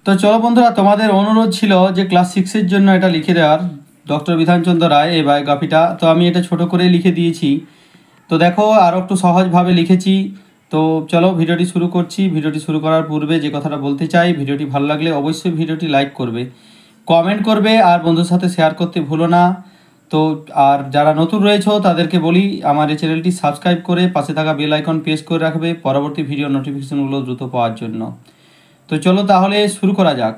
তো চলো বন্ধুরা, তোমাদের অনুরোধ ছিল যে ক্লাস 6-এর জন্য এটা লিখে দেওয়ার, ডক্টর বিধানচন্দ্র রায় এই বায়োগ্রাফিটা। তো আমি এটা ছোট করে লিখে দিয়েছি। তো দেখো, আরও একটু সহজভাবে লিখেছি। তো চলো ভিডিওটি শুরু করছি। ভিডিওটি শুরু করার পূর্বে যে কথাটা বলতে চাই, ভিডিওটি ভালো লাগলে অবশ্যই ভিডিওটি লাইক করবে, কমেন্ট করবে আর বন্ধুর সাথে শেয়ার করতে ভুলো না। তো আর যারা নতুন রয়েছে তাদেরকে বলি, আমার এই চ্যানেলটি সাবস্ক্রাইব করে পাশে থাকা বেল আইকন প্রেস করে রাখবে পরবর্তী ভিডিও নোটিফিকেশনগুলো দ্রুত পাওয়ার জন্য। তো চলো তাহলে শুরু করা যাক।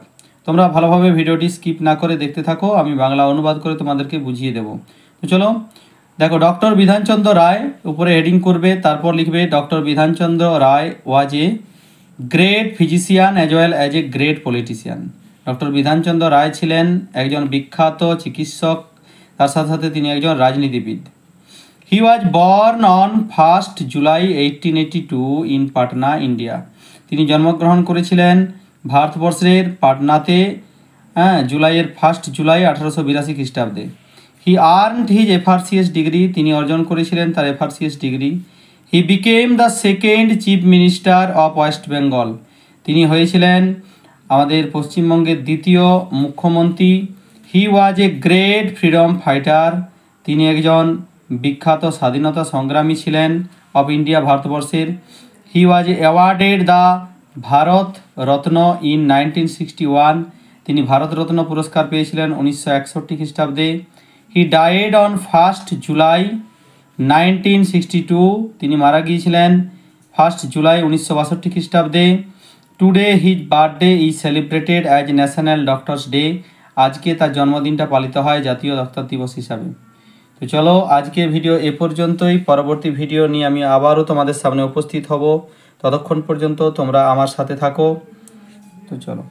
তোমরা ভালোভাবে ভিডিওটি স্কিপ না করে দেখতে থাকো, আমি বাংলা অনুবাদ করে তোমাদেরকে বুঝিয়ে দেব। তো চলো দেখো, ডক্টর বিধানচন্দ্র রায় উপরে হেডিং করবে, তারপর লিখবে doctor Bidhanchandra Roy was a great physician as well as a great politician. Doctor Bidhanchandra Roy ছিলেন একজন বিখ্যাত চিকিৎসক, তার সাথে সাথে তিনি একজন রাজনীতিবিদ। He was born on 1 July 1882 in Patna, India. তিনি জন্মগ্রহণ করেছিলেন ভারতবর্ষের পাটনাতে, জুলাইয়ের 1 জুলাই 1882 খ্রিস্টাব্দে। He earned his FRCS degree, তিনি অর্জন করেছিলেন তার FRCS degree. He became the second chief minister of West Bengal, তিনি হয়েছিলেন আমাদের পশ্চিমবঙ্গের দ্বিতীয় মুখ্যমন্ত্রী। He was a great freedom fighter, তিনি একজন বিখ্যাত স্বাধীনতা সংগ্রামী ছিলেন অফ ইন্ডিয়া, ভারতবর্ষের। He was awarded the Bharat Ratna in 1961, তিনি ভারতরত্ন পুরস্কার পেয়েছিলেন 1961 খ্রিস্টাব্দে। হি ডায়েড অন 1 জুলাই 1962, তিনি মারা গিয়েছিলেন 1 জুলাই 1962 খ্রিস্টাব্দে। Today his birthday is celebrated as national doctors day, আজকে তার জন্মদিনটা পালিত হয় জাতীয় ডাক্তার দিবস হিসাবে। তো চলো আজকের ভিডিও এ পর্যন্তই, পরবর্তী ভিডিও নিয়ে আমি আবারও তোমাদের সামনে উপস্থিত হব। ততক্ষণ পর্যন্ত তোমরা আমার সাথে থাকো। তো চলো।